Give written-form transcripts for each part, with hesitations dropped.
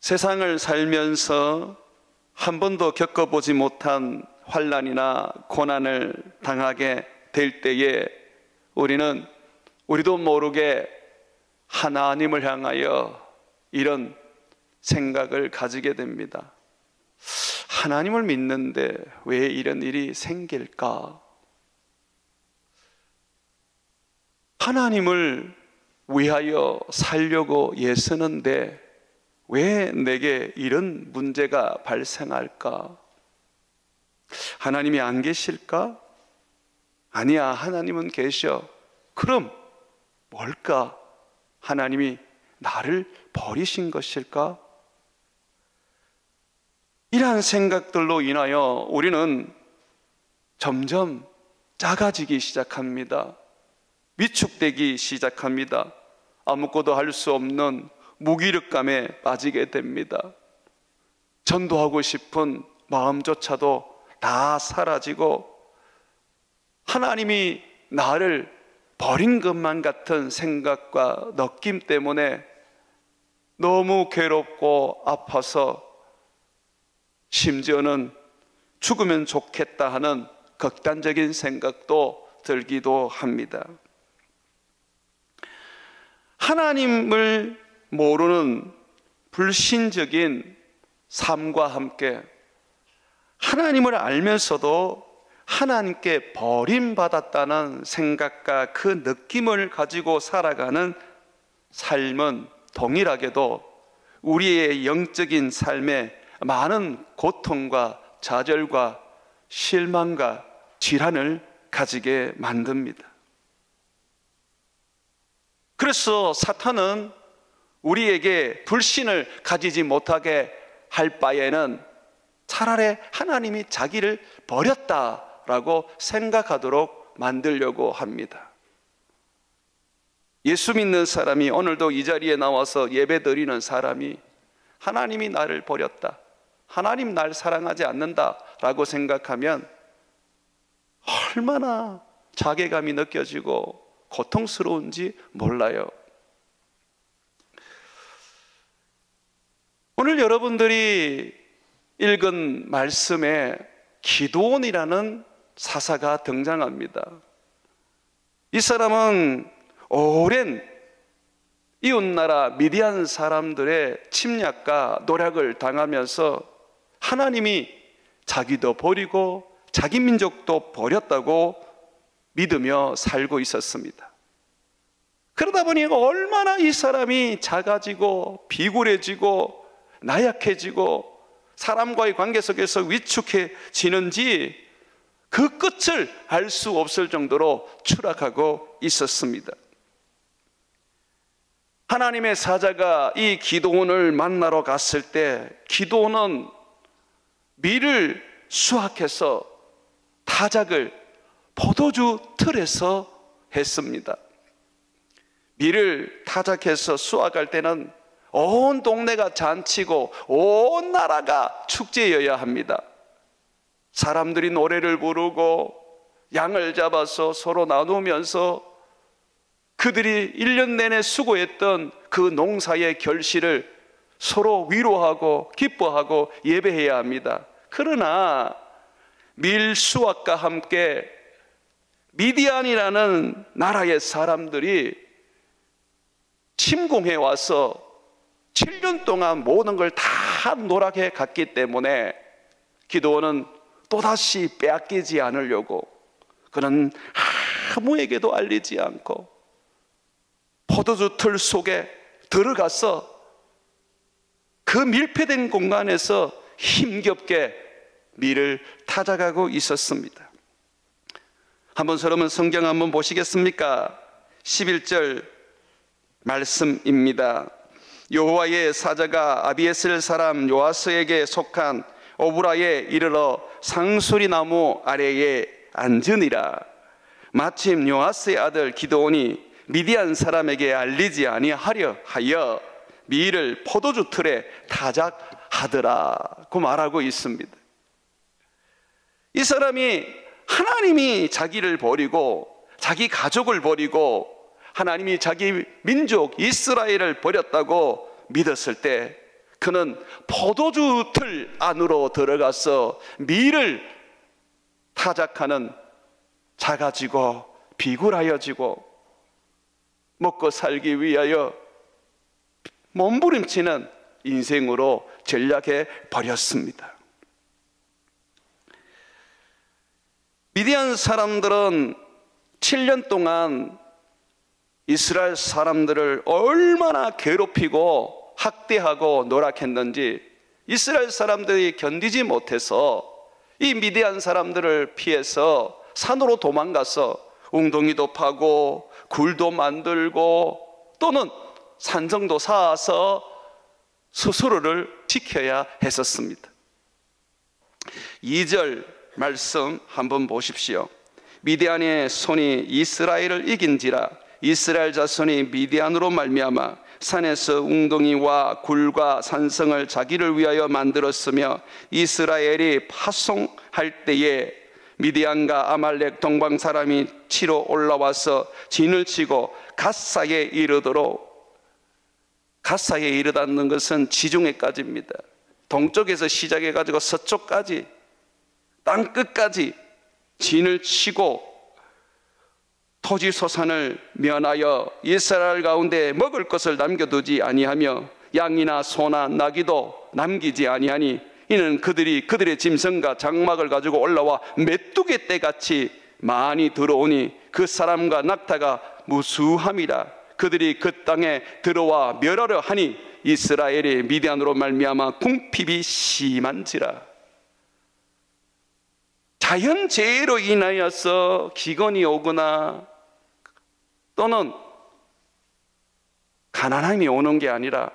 세상을 살면서 한 번도 겪어보지 못한 환난이나 고난을 당하게 될 때에 우리도 모르게 하나님을 향하여 이런 생각을 가지게 됩니다. 하나님을 믿는데 왜 이런 일이 생길까? 하나님을 위하여 살려고 애쓰는데 왜 내게 이런 문제가 발생할까? 하나님이 안 계실까? 아니야, 하나님은 계셔. 그럼 뭘까? 하나님이 나를 버리신 것일까? 이러한 생각들로 인하여 우리는 점점 작아지기 시작합니다. 위축되기 시작합니다. 아무것도 할 수 없는 무기력감에 빠지게 됩니다. 전도하고 싶은 마음조차도 다 사라지고 하나님이 나를 버린 것만 같은 생각과 느낌 때문에 너무 괴롭고 아파서 심지어는 죽으면 좋겠다 하는 극단적인 생각도 들기도 합니다. 하나님을 모르는 불신적인 삶과 함께 하나님을 알면서도 하나님께 버림받았다는 생각과 그 느낌을 가지고 살아가는 삶은 동일하게도 우리의 영적인 삶에 많은 고통과 좌절과 실망과 질환을 가지게 만듭니다. 그래서 사탄은 우리에게 불신을 가지지 못하게 할 바에는 차라리 하나님이 자기를 버렸다라고 생각하도록 만들려고 합니다. 예수 믿는 사람이 오늘도 이 자리에 나와서 예배 드리는 사람이 하나님이 나를 버렸다, 하나님 날 사랑하지 않는다라고 생각하면 얼마나 자괴감이 느껴지고 고통스러운지 몰라요. 오늘 여러분들이 읽은 말씀에 기드온이라는 사사가 등장합니다. 이 사람은 오랜 이웃나라 미디안 사람들의 침략과 노략을 당하면서 하나님이 자기도 버리고 자기 민족도 버렸다고 믿으며 살고 있었습니다. 그러다 보니 얼마나 이 사람이 작아지고 비굴해지고 나약해지고 사람과의 관계 속에서 위축해지는지 그 끝을 알 수 없을 정도로 추락하고 있었습니다. 하나님의 사자가 이 기드온을 만나러 갔을 때 기드온은 밀을 수확해서 타작을 포도주 틀에서 했습니다. 밀을 타작해서 수확할 때는 온 동네가 잔치고 온 나라가 축제여야 합니다. 사람들이 노래를 부르고 양을 잡아서 서로 나누면서 그들이 1년 내내 수고했던 그 농사의 결실을 서로 위로하고 기뻐하고 예배해야 합니다. 그러나 밀 수확과 함께 미디안이라는 나라의 사람들이 침공해 와서 7년 동안 모든 걸 다 노랗게 갔기 때문에 기드온은 또다시 빼앗기지 않으려고 그는 아무에게도 알리지 않고 포도주 틀 속에 들어가서 그 밀폐된 공간에서 힘겹게 밀을 타작하고 있었습니다. 한번 여러분 성경 한번 보시겠습니까? 11절 말씀입니다. 여호와의 사자가 아비에셀 사람 요아스에게 속한 오브라에 이르러 상수리 나무 아래에 앉으니라. 마침 요아스의 아들 기드온이 미디안 사람에게 알리지 아니하려 하여 밀을 포도주 틀에 타작하더라고 말하고 있습니다. 이 사람이 하나님이 자기를 버리고 자기 가족을 버리고 하나님이 자기 민족 이스라엘을 버렸다고 믿었을 때 그는 포도주 틀 안으로 들어가서 밀을 타작하는 작아지고 비굴하여지고 먹고 살기 위하여 몸부림치는 인생으로 전락해 버렸습니다. 미디안 사람들은 7년 동안 이스라엘 사람들을 얼마나 괴롭히고 학대하고 노락했는지 이스라엘 사람들이 견디지 못해서 이 미디안 사람들을 피해서 산으로 도망가서 웅덩이도 파고 굴도 만들고 또는 산정도 쌓아서 스스로를 지켜야 했었습니다. 2절 말씀 한번 보십시오. 미디안의 손이 이스라엘을 이긴지라 이스라엘 자손이 미디안으로 말미암아 산에서 웅덩이와 굴과 산성을 자기를 위하여 만들었으며 이스라엘이 파송할 때에 미디안과 아말렉 동방 사람이 치러 올라와서 진을 치고 갓사에 이르도록, 갓사에 이르다는 것은 지중해까지입니다. 동쪽에서 시작해 가지고 서쪽까지 땅 끝까지 진을 치고 토지 소산을 면하여 이스라엘 가운데 먹을 것을 남겨두지 아니하며 양이나 소나 나귀도 남기지 아니하니 이는 그들이 그들의 짐승과 장막을 가지고 올라와 메뚜기 떼같이 많이 들어오니 그 사람과 낙타가 무수함이라. 그들이 그 땅에 들어와 멸하려 하니 이스라엘이 미디안으로 말미암아 궁핍이 심한지라. 자연재해로 인하여서 기근이 오거나 또는 가난함이 오는 게 아니라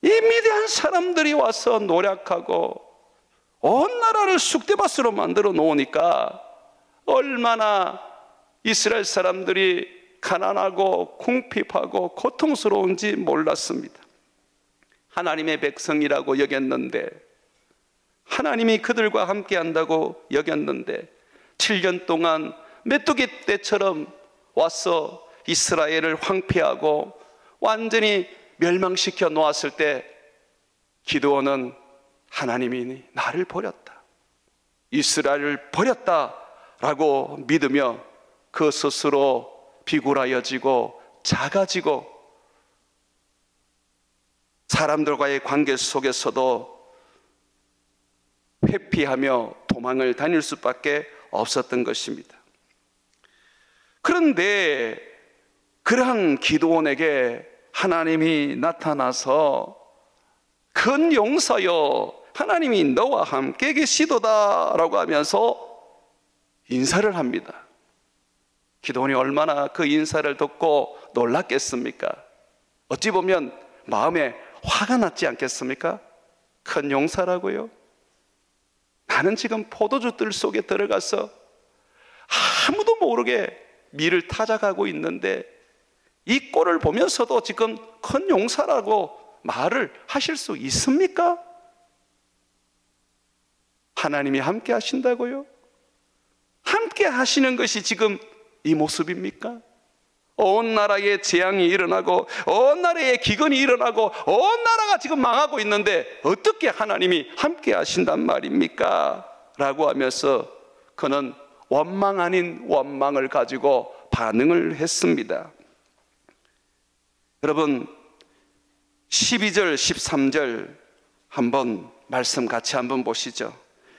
이 미디안 사람들이 와서 노력하고 온 나라를 쑥대밭으로 만들어 놓으니까 얼마나 이스라엘 사람들이 가난하고 궁핍하고 고통스러운지 몰랐습니다. 하나님의 백성이라고 여겼는데, 하나님이 그들과 함께 한다고 여겼는데 7년 동안 메뚜기 떼처럼 와서 이스라엘을 황폐하고 완전히 멸망시켜 놓았을 때 기드온은 하나님이 나를 버렸다, 이스라엘을 버렸다라고 믿으며 그 스스로 비굴하여지고 작아지고 사람들과의 관계 속에서도 회피하며 도망을 다닐 수밖에 없었던 것입니다. 그런데 그러한 기드온에게 하나님이 나타나서 큰 용사여 하나님이 너와 함께 계시도다 라고 하면서 인사를 합니다. 기드온이 얼마나 그 인사를 듣고 놀랐겠습니까? 어찌 보면 마음에 화가 났지 않겠습니까? 큰 용사라고요? 나는 지금 포도주들 속에 들어가서 아무도 모르게 밀을 타작하고 있는데 이 꼴을 보면서도 지금 큰 용사라고 말을 하실 수 있습니까? 하나님이 함께 하신다고요? 함께 하시는 것이 지금 이 모습입니까? 온 나라에 재앙이 일어나고 온 나라에 기근이 일어나고 온 나라가 지금 망하고 있는데 어떻게 하나님이 함께 하신단 말입니까? 라고 하면서 그는 원망 아닌 원망을 가지고 반응을 했습니다. 여러분 12절 13절 한번 말씀 같이 한번 보시죠.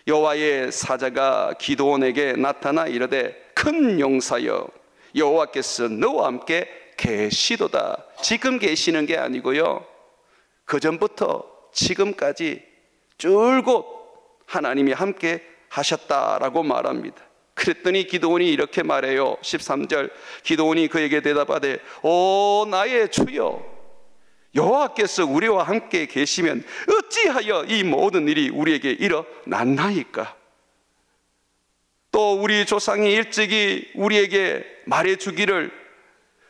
여호와의 사자가 기드온에게 나타나 이르되 큰 용사여 여호와께서 너와 함께 계시도다. 지금 계시는 게 아니고요, 그전부터 지금까지 줄곧 하나님이 함께 하셨다라고 말합니다. 그랬더니 기드온이 이렇게 말해요. 13절 기드온이 그에게 대답하되 오 나의 주여 여호와께서 우리와 함께 계시면 어찌하여 이 모든 일이 우리에게 일어났나이까? 또 우리 조상이 일찍이 우리에게 말해주기를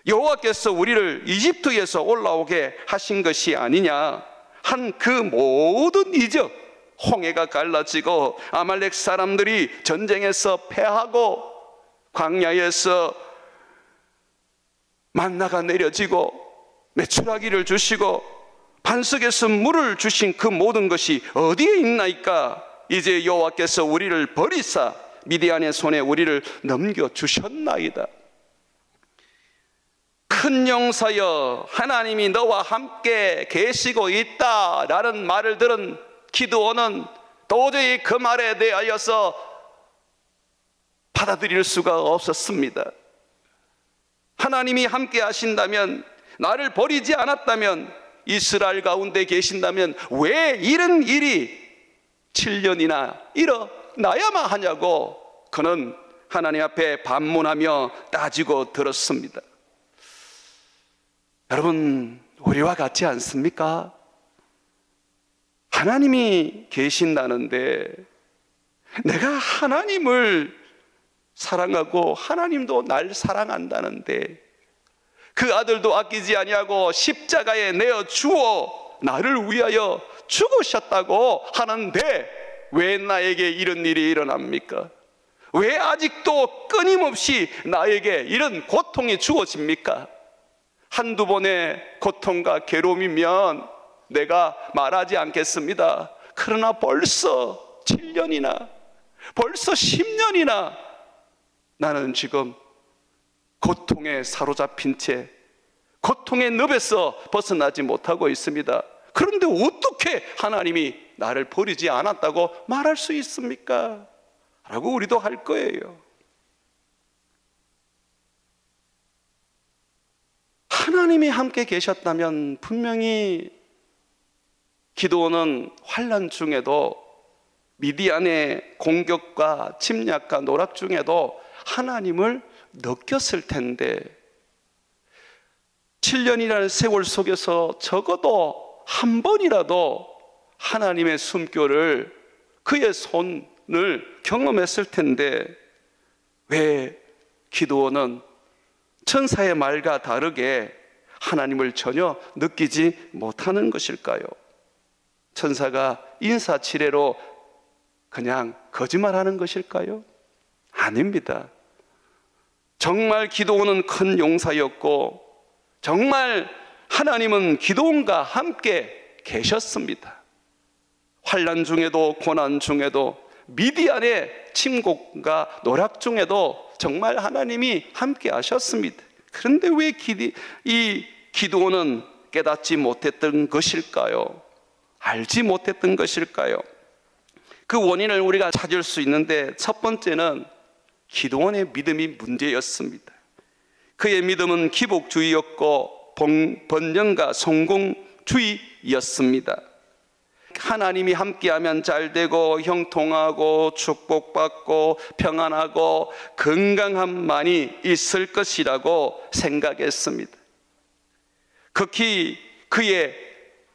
여호와께서 우리를 이집트에서 올라오게 하신 것이 아니냐 한 그 모든 이적, 홍해가 갈라지고 아말렉 사람들이 전쟁에서 패하고 광야에서 만나가 내려지고 메추라기를 주시고 반석에서 물을 주신 그 모든 것이 어디에 있나이까? 이제 여호와께서 우리를 버리사 미디안의 손에 우리를 넘겨주셨나이다. 큰 용사여, 하나님이 너와 함께 계시고 있다라는 말을 들은 기드온은 도저히 그 말에 대하여서 받아들일 수가 없었습니다. 하나님이 함께 하신다면, 나를 버리지 않았다면, 이스라엘 가운데 계신다면 왜 이런 일이 7년이나 일어나야만 하냐고 그는 하나님 앞에 반문하며 따지고 들었습니다. 여러분, 우리와 같지 않습니까? 하나님이 계신다는데 내가 하나님을 사랑하고 하나님도 날 사랑한다는데 그 아들도 아끼지 아니하고 십자가에 내어 주어 나를 위하여 죽으셨다고 하는데 왜 나에게 이런 일이 일어납니까? 왜 아직도 끊임없이 나에게 이런 고통이 주어집니까? 한두 번의 고통과 괴로움이면 내가 말하지 않겠습니다. 그러나 벌써 7년이나 벌써 10년이나 나는 지금 고통에 사로잡힌 채 고통의 늪에서 벗어나지 못하고 있습니다. 그런데 어떻게 하나님이 나를 버리지 않았다고 말할 수 있습니까? 라고 우리도 할 거예요. 하나님이 함께 계셨다면 분명히 기드온은 환난 중에도, 미디안의 공격과 침략과 노락 중에도 하나님을 느꼈을 텐데 7년이라는 세월 속에서 적어도 한 번이라도 하나님의 숨결을, 그의 손을 경험했을 텐데 왜 기드온은 천사의 말과 다르게 하나님을 전혀 느끼지 못하는 것일까요? 천사가 인사치레로 그냥 거짓말하는 것일까요? 아닙니다. 정말 기드온은 큰 용사였고 정말 하나님은 기드온과 함께 계셨습니다. 환난 중에도 고난 중에도 미디안의 침공과 노락 중에도 정말 하나님이 함께 하셨습니다. 그런데 왜 이 기드온은 깨닫지 못했던 것일까요? 알지 못했던 것일까요? 그 원인을 우리가 찾을 수 있는데 첫 번째는 기드온의 믿음이 문제였습니다. 그의 믿음은 기복주의였고 번영과 성공주의였습니다. 하나님이 함께하면 잘되고 형통하고 축복받고 평안하고 건강함만이 있을 것이라고 생각했습니다. 극히 그의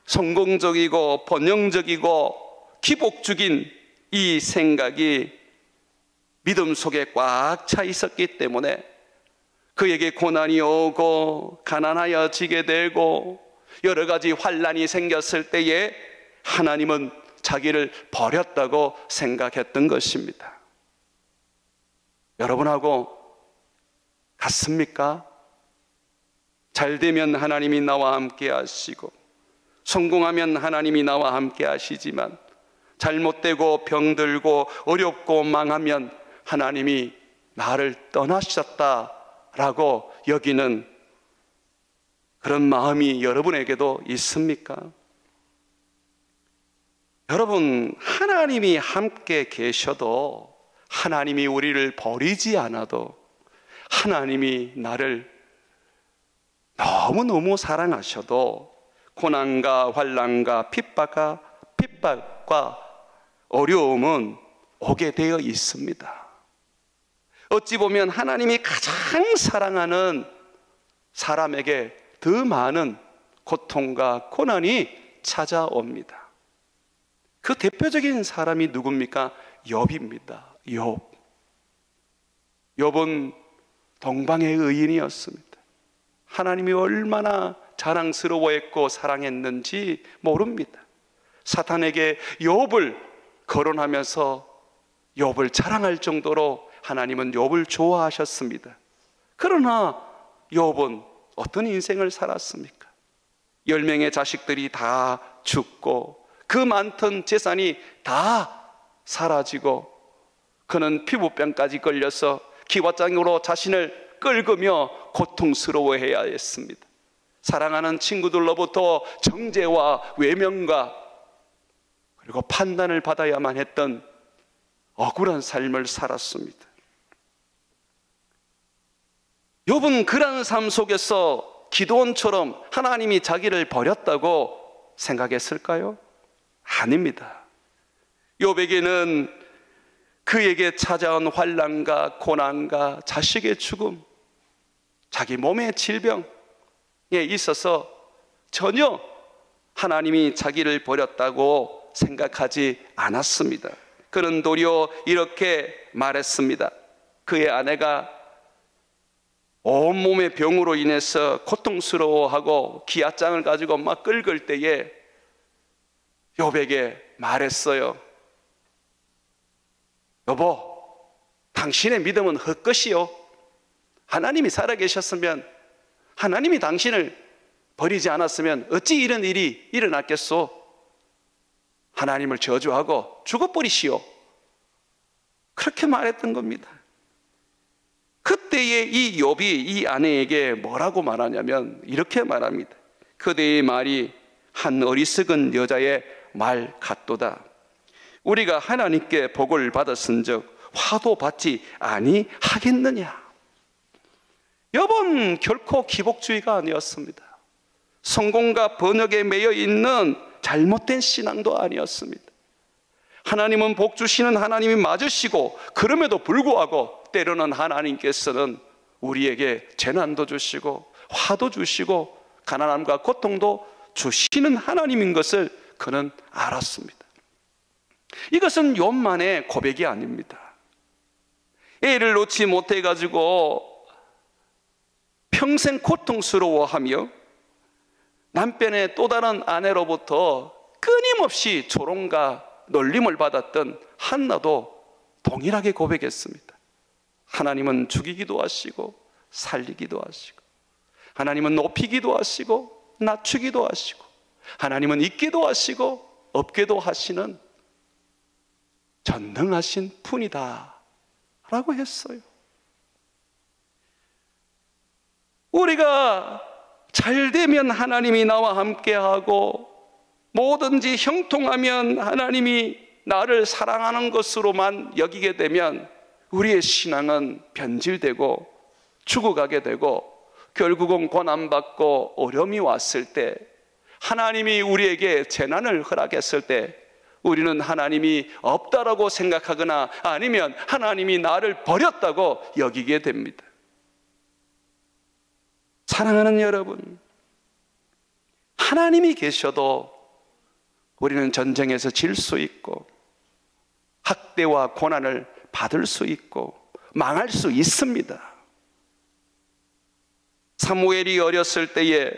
성공적이고 번영적이고 기복적인 이 생각이 믿음 속에 꽉 차 있었기 때문에 그에게 고난이 오고 가난하여지게 되고 여러 가지 환난이 생겼을 때에 하나님은 자기를 버렸다고 생각했던 것입니다. 여러분하고 같습니까? 잘되면 하나님이 나와 함께 하시고 성공하면 하나님이 나와 함께 하시지만 잘못되고 병들고 어렵고 망하면 하나님이 나를 떠나셨다라고 여기는 그런 마음이 여러분에게도 있습니까? 여러분, 하나님이 함께 계셔도, 하나님이 우리를 버리지 않아도, 하나님이 나를 너무너무 사랑하셔도 고난과 환난과 핍박과 어려움은 오게 되어 있습니다. 어찌 보면 하나님이 가장 사랑하는 사람에게 더 많은 고통과 고난이 찾아옵니다. 그 대표적인 사람이 누굽니까? 욥입니다. 욥은 동방의 의인이었습니다. 하나님이 얼마나 자랑스러워했고 사랑했는지 모릅니다. 사탄에게 욥을 거론하면서 욥을 자랑할 정도로 하나님은 욥을 좋아하셨습니다. 그러나 욥은 어떤 인생을 살았습니까? 10명의 자식들이 다 죽고 그 많던 재산이 다 사라지고 그는 피부병까지 걸려서 기와장으로 자신을 긁으며 고통스러워해야 했습니다. 사랑하는 친구들로부터 정죄와 외면과 그리고 판단을 받아야만 했던 억울한 삶을 살았습니다. 욥은 그런 삶 속에서 기드온처럼 하나님이 자기를 버렸다고 생각했을까요? 아닙니다. 욥에게는 그에게 찾아온 환난과 고난과 자식의 죽음, 자기 몸의 질병에 있어서 전혀 하나님이 자기를 버렸다고 생각하지 않았습니다. 그는 도리어 이렇게 말했습니다. 그의 아내가 온몸의 병으로 인해서 고통스러워하고 기아장을 가지고 막 긁을 때에 욥에게 말했어요. 여보, 당신의 믿음은 헛것이요. 하나님이 살아계셨으면, 하나님이 당신을 버리지 않았으면 어찌 이런 일이 일어났겠소? 하나님을 저주하고 죽어버리시오. 그렇게 말했던 겁니다. 그때에 이 욥이 이 아내에게 뭐라고 말하냐면 이렇게 말합니다. 그대의 말이 한 어리석은 여자의 말 같도다. 우리가 하나님께 복을 받았은즉 화도 받지 아니하겠느냐. 욥은 결코 기복주의가 아니었습니다. 성공과 번역에 매여 있는 잘못된 신앙도 아니었습니다. 하나님은 복 주시는 하나님이 맞으시고, 그럼에도 불구하고 때로는 하나님께서는 우리에게 재난도 주시고 화도 주시고 가난함과 고통도 주시는 하나님인 것을 그는 알았습니다. 이것은 욥만의 고백이 아닙니다. 애를 놓지 못해가지고 평생 고통스러워하며 남편의 또 다른 아내로부터 끊임없이 조롱과 놀림을 받았던 한나도 동일하게 고백했습니다. 하나님은 죽이기도 하시고 살리기도 하시고, 하나님은 높이기도 하시고 낮추기도 하시고, 하나님은 있기도 하시고 없게도 하시는 전능하신 분이다 라고 했어요. 우리가 잘 되면 하나님이 나와 함께하고, 뭐든지 형통하면 하나님이 나를 사랑하는 것으로만 여기게 되면 우리의 신앙은 변질되고 죽어가게 되고, 결국은 고난받고 어려움이 왔을 때, 하나님이 우리에게 재난을 허락했을 때 우리는 하나님이 없다라고 생각하거나 아니면 하나님이 나를 버렸다고 여기게 됩니다. 사랑하는 여러분, 하나님이 계셔도 우리는 전쟁에서 질 수 있고 학대와 고난을 받을 수 있고 망할 수 있습니다. 사무엘이 어렸을 때에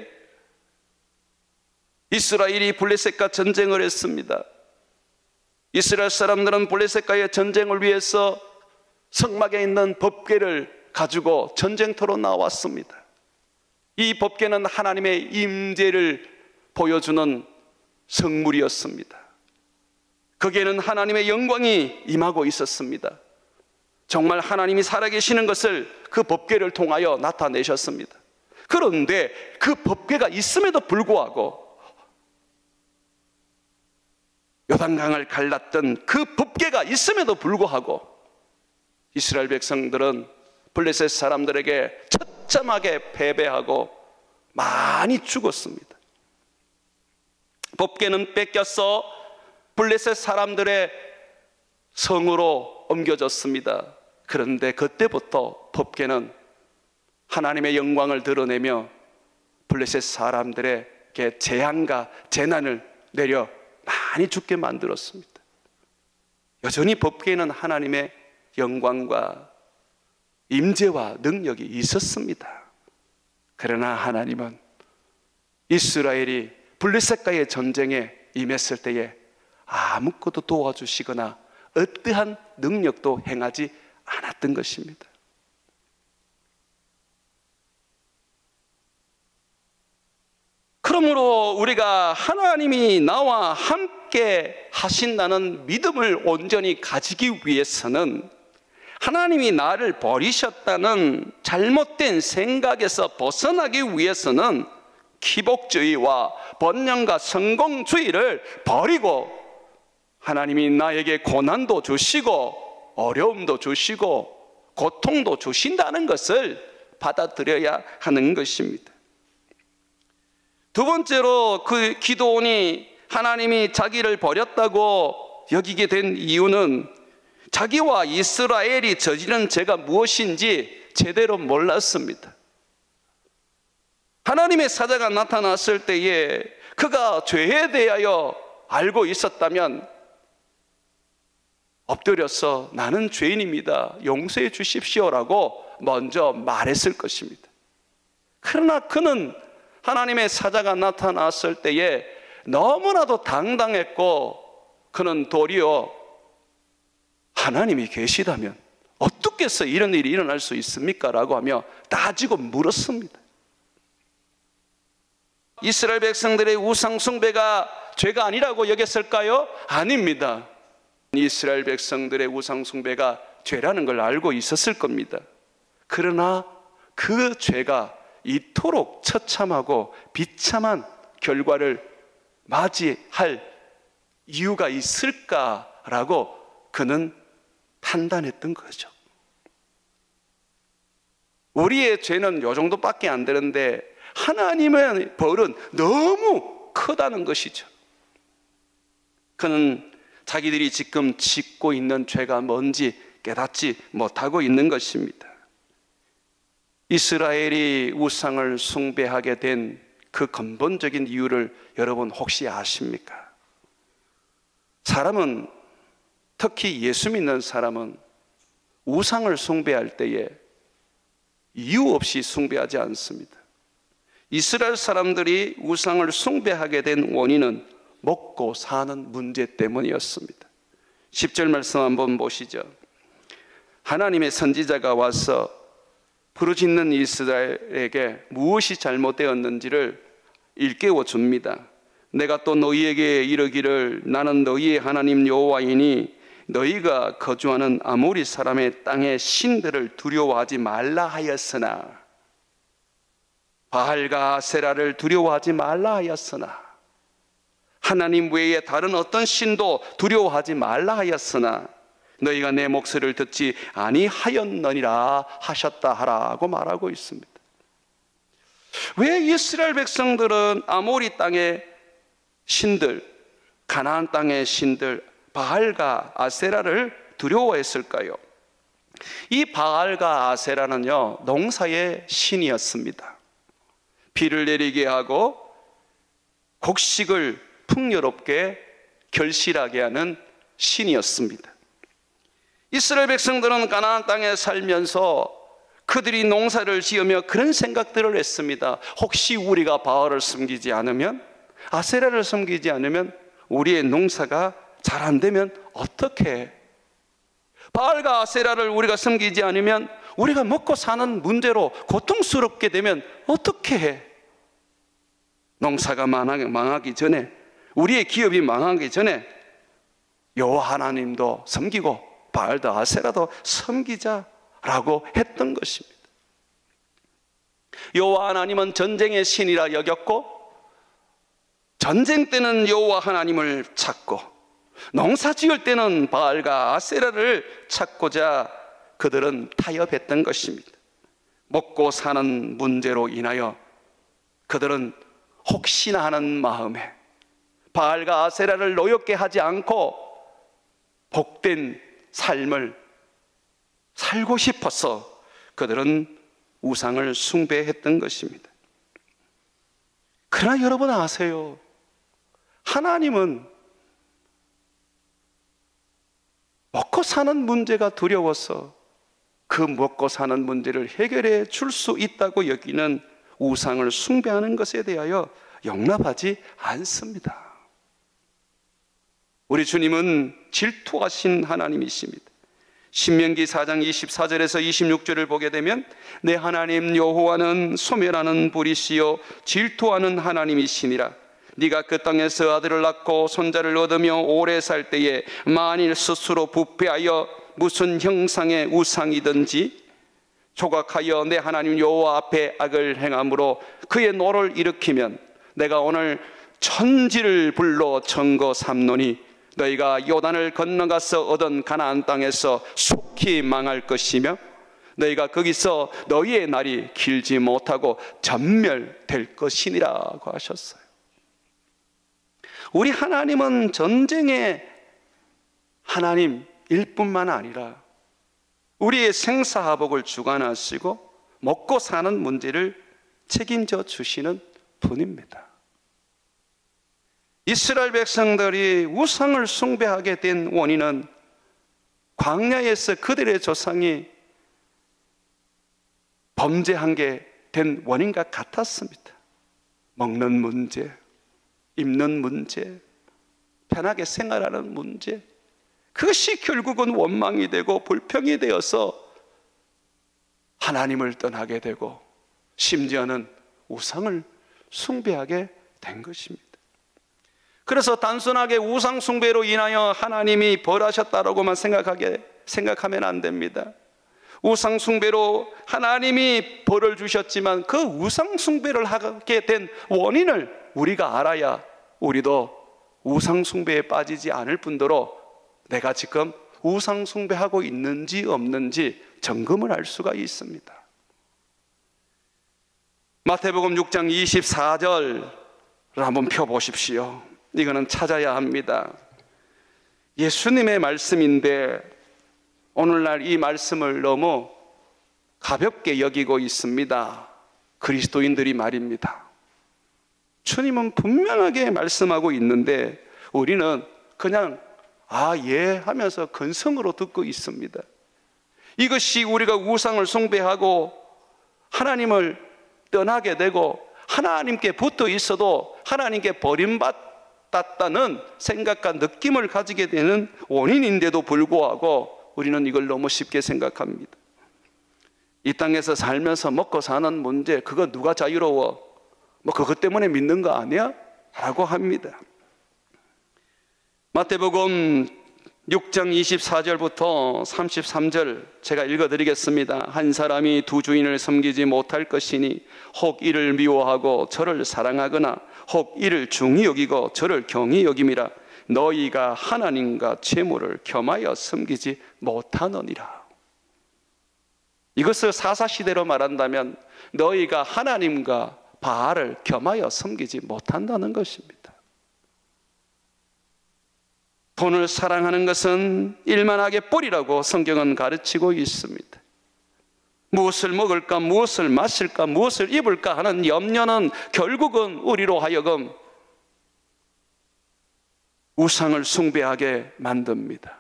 이스라엘이 블레셋과 전쟁을 했습니다. 이스라엘 사람들은 블레셋과의 전쟁을 위해서 성막에 있는 법궤를 가지고 전쟁터로 나왔습니다. 이 법궤는 하나님의 임재를 보여주는 성물이었습니다. 거기에는 하나님의 영광이 임하고 있었습니다. 정말 하나님이 살아계시는 것을 그 법궤를 통하여 나타내셨습니다. 그런데 그 법궤가 있음에도 불구하고, 요단강을 갈랐던 그 법궤가 있음에도 불구하고 이스라엘 백성들은 블레셋 사람들에게 처참하게 패배하고 많이 죽었습니다. 법궤는 뺏겨서 블레셋 사람들의 성으로 옮겨졌습니다. 그런데 그때부터 법궤는 하나님의 영광을 드러내며 블레셋 사람들에게 재앙과 재난을 내려 많이 죽게 만들었습니다. 여전히 법궤에는 하나님의 영광과 임재와 능력이 있었습니다. 그러나 하나님은 이스라엘이 블레셋과의 전쟁에 임했을 때에 아무것도 도와주시거나 어떠한 능력도 행하지 않았던 것입니다. 그러므로 우리가 하나님이 나와 함께 하신다는 믿음을 온전히 가지기 위해서는, 하나님이 나를 버리셨다는 잘못된 생각에서 벗어나기 위해서는 기복주의와 번영과 성공주의를 버리고, 하나님이 나에게 고난도 주시고 어려움도 주시고 고통도 주신다는 것을 받아들여야 하는 것입니다. 두 번째로 그 기드온이 하나님이 자기를 버렸다고 여기게 된 이유는 자기와 이스라엘이 저지른 죄가 무엇인지 제대로 몰랐습니다. 하나님의 사자가 나타났을 때에 그가 죄에 대하여 알고 있었다면 엎드려서 나는 죄인입니다, 용서해 주십시오라고 먼저 말했을 것입니다. 그러나 그는 하나님의 사자가 나타났을 때에 너무나도 당당했고, 그는 도리어 하나님이 계시다면 어떻게 해서 이런 일이 일어날 수 있습니까? 라고 하며 따지고 물었습니다. 이스라엘 백성들의 우상 숭배가 죄가 아니라고 여겼을까요? 아닙니다. 이스라엘 백성들의 우상 숭배가 죄라는 걸 알고 있었을 겁니다. 그러나 그 죄가 이토록 처참하고 비참한 결과를 맞이할 이유가 있을까라고 그는 판단했던 거죠. 우리의 죄는 요 정도밖에 안 되는데 하나님의 벌은 너무 크다는 것이죠. 그는 자기들이 지금 짓고 있는 죄가 뭔지 깨닫지 못하고 있는 것입니다. 이스라엘이 우상을 숭배하게 된 그 근본적인 이유를 여러분 혹시 아십니까? 사람은, 특히 예수 믿는 사람은 우상을 숭배할 때에 이유 없이 숭배하지 않습니다. 이스라엘 사람들이 우상을 숭배하게 된 원인은 먹고 사는 문제 때문이었습니다. 10절 말씀 한번 보시죠. 하나님의 선지자가 와서 부르짖는 이스라엘에게 무엇이 잘못되었는지를 일깨워 줍니다. 내가 또 너희에게 이르기를 나는 너희의 하나님 여호와이니 너희가 거주하는 아모리 사람의 땅의 신들을 두려워하지 말라 하였으나, 바알과 아세라를 두려워하지 말라 하였으나, 하나님 외에 다른 어떤 신도 두려워하지 말라 하였으나 너희가 내 목소리를 듣지 아니하였느니라 하셨다 하라고 말하고 있습니다. 왜 이스라엘 백성들은 아모리 땅의 신들, 가나안 땅의 신들 바알과 아세라를 두려워했을까요? 이 바알과 아세라는요, 농사의 신이었습니다. 비를 내리게 하고 곡식을 풍요롭게 결실하게 하는 신이었습니다. 이스라엘 백성들은 가나안 땅에 살면서 그들이 농사를 지으며 그런 생각들을 했습니다. 혹시 우리가 바알을 섬기지 않으면, 아세라를 섬기지 않으면 우리의 농사가 잘 안 되면 어떻게 해? 바알과 아세라를 우리가 섬기지 않으면 우리가 먹고 사는 문제로 고통스럽게 되면 어떻게 해? 농사가 망하기 전에, 우리의 기업이 망하기 전에 여호와 하나님도 섬기고 바알도 아세라도 섬기자라고 했던 것입니다. 여호와 하나님은 전쟁의 신이라 여겼고, 전쟁 때는 여호와 하나님을 찾고, 농사 지을 때는 바알과 아세라를 찾고자 그들은 타협했던 것입니다. 먹고 사는 문제로 인하여 그들은 혹시나 하는 마음에 바알과 아세라를 노엽게 하지 않고 복된 삶을 살고 싶어서 그들은 우상을 숭배했던 것입니다. 그러나 여러분 아세요? 하나님은 먹고 사는 문제가 두려워서 그 먹고 사는 문제를 해결해 줄 수 있다고 여기는 우상을 숭배하는 것에 대하여 용납하지 않습니다. 우리 주님은 질투하신 하나님이십니다. 신명기 4장 24절에서 26절을 보게 되면 내 하나님 여호와는 소멸하는 불이시요 질투하는 하나님이시니라. 네가 그 땅에서 아들을 낳고 손자를 얻으며 오래 살 때에 만일 스스로 부패하여 무슨 형상의 우상이든지 조각하여 내 하나님 여호와 앞에 악을 행함으로 그의 노를 일으키면 내가 오늘 천지를 불러 증거 삼노니 너희가 요단을 건너가서 얻은 가나안 땅에서 속히 망할 것이며 너희가 거기서 너희의 날이 길지 못하고 전멸될 것이니라고 하셨어요. 우리 하나님은 전쟁의 하나님일 뿐만 아니라 우리의 생사화복을 주관하시고 먹고 사는 문제를 책임져 주시는 분입니다. 이스라엘 백성들이 우상을 숭배하게 된 원인은 광야에서 그들의 조상이 범죄한 게 된 원인과 같았습니다. 먹는 문제, 입는 문제, 편하게 생활하는 문제, 그것이 결국은 원망이 되고 불평이 되어서 하나님을 떠나게 되고 심지어는 우상을 숭배하게 된 것입니다. 그래서 단순하게 우상 숭배로 인하여 하나님이 벌하셨다라고만 생각하면 안 됩니다. 우상 숭배로 하나님이 벌을 주셨지만 그 우상 숭배를 하게 된 원인을 우리가 알아야 우리도 우상 숭배에 빠지지 않을 뿐더러 내가 지금 우상 숭배하고 있는지 없는지 점검을 할 수가 있습니다. 마태복음 6장 24절을 한번 펴보십시오. 이거는 찾아야 합니다. 예수님의 말씀인데 오늘날 이 말씀을 너무 가볍게 여기고 있습니다. 그리스도인들이 말입니다. 주님은 분명하게 말씀하고 있는데 우리는 그냥 예 하면서 근성으로 듣고 있습니다. 이것이 우리가 우상을 숭배하고 하나님을 떠나게 되고 하나님께 붙어 있어도 하나님께 버림받았다는 생각과 느낌을 가지게 되는 원인인데도 불구하고 우리는 이걸 너무 쉽게 생각합니다. 이 땅에서 살면서 먹고 사는 문제, 그거 누가 자유로워? 그것 때문에 믿는 거 아니야? 라고 합니다. 마태복음 6장 24절부터 33절 제가 읽어드리겠습니다. 한 사람이 두 주인을 섬기지 못할 것이니 혹 이를 미워하고 저를 사랑하거나 혹 이를 중히 여기고 저를 경히 여김이라. 너희가 하나님과 재물을 겸하여 섬기지 못하느니라. 이것을 사사시대로 말한다면 너희가 하나님과 바알을 겸하여 섬기지 못한다는 것입니다. 돈을 사랑하는 것은 일만하게 뿌리라고 성경은 가르치고 있습니다. 무엇을 먹을까, 무엇을 마실까, 무엇을 입을까 하는 염려는 결국은 우리로 하여금 우상을 숭배하게 만듭니다.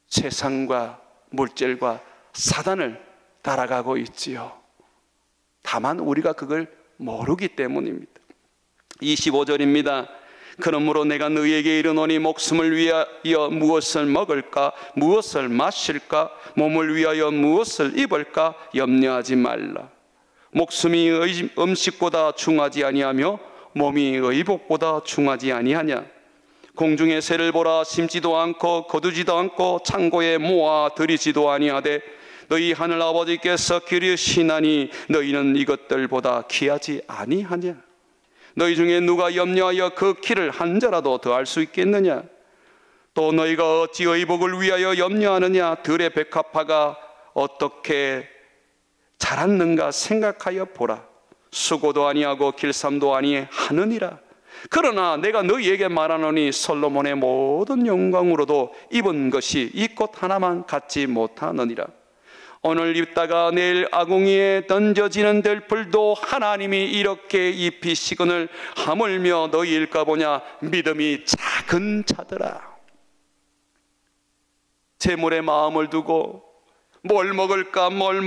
세상과 물질과 사단을 따라가고 있지요. 다만 우리가 그걸 모르기 때문입니다. 25절입니다. 그러므로 내가 너희에게 이르노니 목숨을 위하여 무엇을 먹을까, 무엇을 마실까, 몸을 위하여 무엇을 입을까 염려하지 말라. 목숨이 음식보다 중하지 아니하며 몸이 의복보다 중하지 아니하냐. 공중의 새를 보라. 심지도 않고 거두지도 않고 창고에 모아 들이지도 아니하되 너희 하늘 아버지께서 기르시나니 너희는 이것들보다 귀하지 아니하냐. 너희 중에 누가 염려하여 그 키를 한 자라도 더할 수 있겠느냐. 또 너희가 어찌 의복을 위하여 염려하느냐. 들의 백합화가 어떻게 자랐는가 생각하여 보라. 수고도 아니하고 길쌈도 아니하느니라. 그러나 내가 너희에게 말하노니 솔로몬의 모든 영광으로도 입은 것이 이 꽃 하나만 갖지 못하느니라. 오늘 입다가 내일 아궁이에 던져지는 들풀도 하나님이 이렇게 입히시거늘 하물며 너희일까 보냐. 믿음이 작은 자들아. 재물에 마음을 두고 뭘 먹을까, 뭘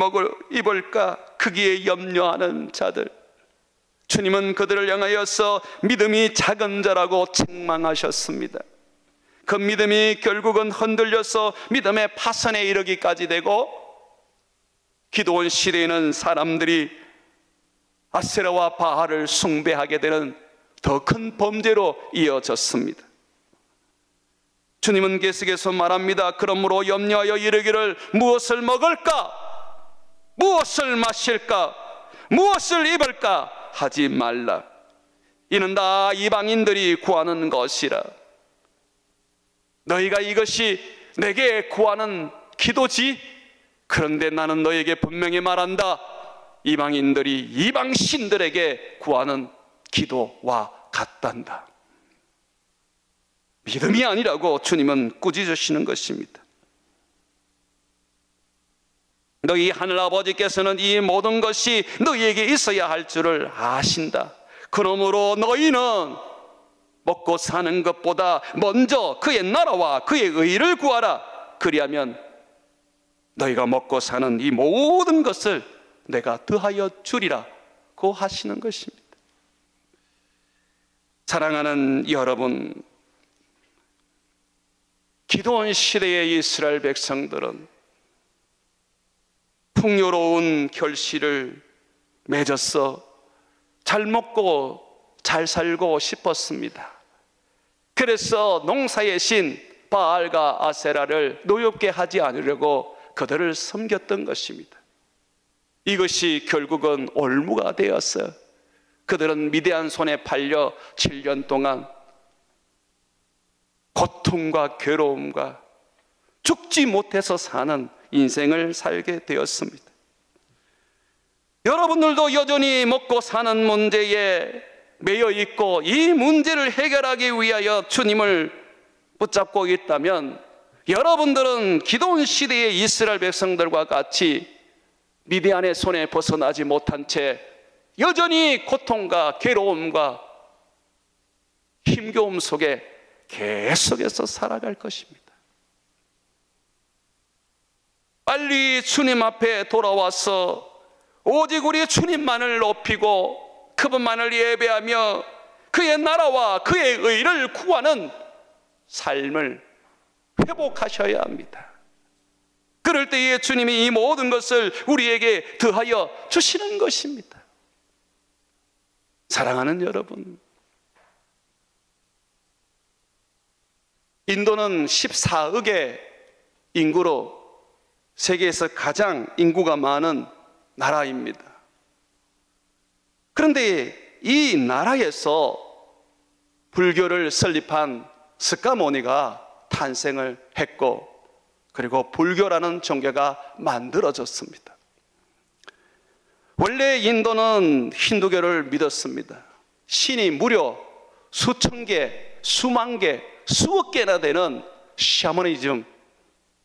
입을까 크기에 염려하는 자들, 주님은 그들을 향하여서 믿음이 작은 자라고 책망하셨습니다. 그 믿음이 결국은 흔들려서 믿음의 파선에 이르기까지 되고, 기드온 시대에는 사람들이 아세라와 바알을 숭배하게 되는 더 큰 범죄로 이어졌습니다. 주님은 계속해서 말합니다. 그러므로 염려하여 이르기를 무엇을 먹을까, 무엇을 마실까, 무엇을 입을까 하지 말라. 이는 다 이방인들이 구하는 것이라. 너희가 이것이 내게 구하는 기도지? 그런데 나는 너에게 분명히 말한다. 이방인들이 이방신들에게 구하는 기도와 같단다. 믿음이 아니라고 주님은 꾸짖으시는 것입니다. 너희 하늘아버지께서는 이 모든 것이 너희에게 있어야 할 줄을 아신다. 그러므로 너희는 먹고 사는 것보다 먼저 그의 나라와 그의 의를 구하라. 그리하면 너희가 먹고 사는 이 모든 것을 내가 더하여 주리라고 하시는 것입니다. 사랑하는 여러분, 기드온 시대의 이스라엘 백성들은 풍요로운 결실을 맺어서 잘 먹고 잘 살고 싶었습니다. 그래서 농사의 신 바알과 아세라를 노엽게 하지 않으려고 그들을 섬겼던 것입니다. 이것이 결국은 올무가 되었어요. 그들은 미디안 손에 팔려 7년 동안 고통과 괴로움과 죽지 못해서 사는 인생을 살게 되었습니다. 여러분들도 여전히 먹고 사는 문제에 매여 있고 이 문제를 해결하기 위하여 주님을 붙잡고 있다면, 여러분들은 기드온 시대의 이스라엘 백성들과 같이 미디안의 손에 벗어나지 못한 채 여전히 고통과 괴로움과 힘겨움 속에 계속해서 살아갈 것입니다. 빨리 주님 앞에 돌아와서 오직 우리 주님만을 높이고 그분만을 예배하며 그의 나라와 그의 의를 구하는 삶을 회복하셔야 합니다. 그럴 때에 주님이 이 모든 것을 우리에게 더하여 주시는 것입니다. 사랑하는 여러분, 인도는 14억의 인구로 세계에서 가장 인구가 많은 나라입니다. 그런데 이 나라에서 불교를 설립한 스카모니가 탄생을 했고, 그리고 불교라는 종교가 만들어졌습니다. 원래 인도는 힌두교를 믿었습니다. 신이 무려 수천 개, 수만 개, 수억 개나 되는 샤머니즘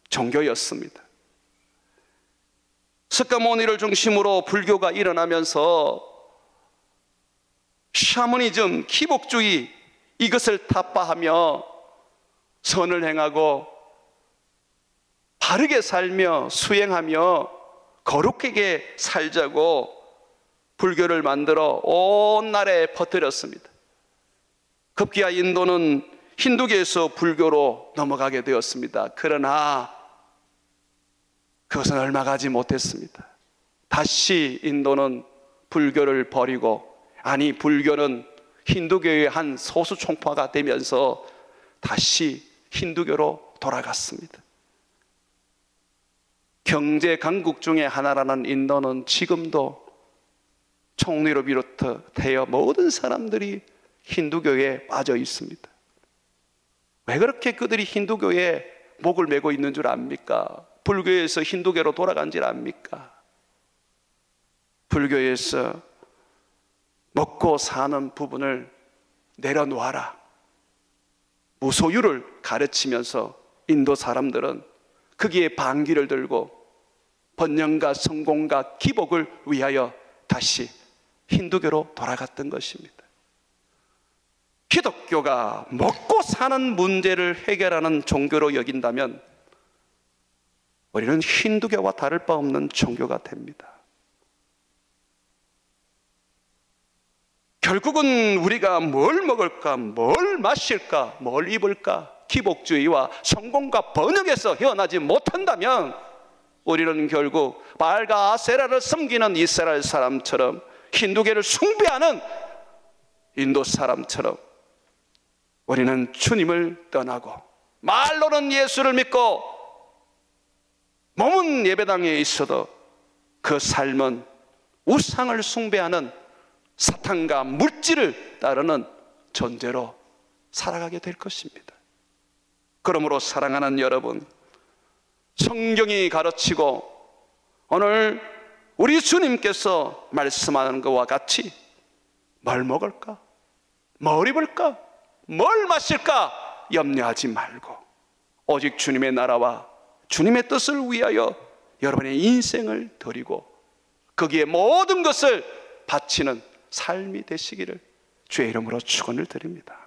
종교였습니다. 스카모니를 중심으로 불교가 일어나면서 샤머니즘, 기복주의, 이것을 타파하며 선을 행하고 바르게 살며 수행하며 거룩하게 살자고 불교를 만들어 온 나라에 퍼뜨렸습니다. 급기야 인도는 힌두교에서 불교로 넘어가게 되었습니다. 그러나 그것은 얼마 가지 못했습니다. 다시 인도는 불교를 버리고, 아니 불교는 힌두교의 한 소수 총파가 되면서 다시 힌두교로 돌아갔습니다. 경제 강국 중에 하나라는 인도는 지금도 총리로 비롯하여 모든 사람들이 힌두교에 빠져 있습니다. 왜 그렇게 그들이 힌두교에 목을 메고 있는 줄 압니까? 불교에서 힌두교로 돌아간 줄 압니까? 불교에서 먹고 사는 부분을 내려놓아라, 무소유를 가르치면서 인도 사람들은 거기에 반기를 들고 번영과 성공과 기복을 위하여 다시 힌두교로 돌아갔던 것입니다. 기독교가 먹고 사는 문제를 해결하는 종교로 여긴다면 우리는 힌두교와 다를 바 없는 종교가 됩니다. 결국은 우리가 뭘 먹을까, 뭘 마실까, 뭘 입을까, 기복주의와 성공과 번영에서 헤어나지 못한다면 우리는 결국 바알과 아세라를 섬기는 이스라엘 사람처럼, 힌두교를 숭배하는 인도 사람처럼 우리는 주님을 떠나고 말로는 예수를 믿고 몸은 예배당에 있어도 그 삶은 우상을 숭배하는 사탄과 물질을 따르는 존재로 살아가게 될 것입니다. 그러므로 사랑하는 여러분, 성경이 가르치고 오늘 우리 주님께서 말씀하는 것과 같이 뭘 먹을까? 뭘 입을까? 뭘 마실까? 염려하지 말고 오직 주님의 나라와 주님의 뜻을 위하여 여러분의 인생을 드리고 거기에 모든 것을 바치는 삶이 되시기를 주의 이름으로 축원을 드립니다.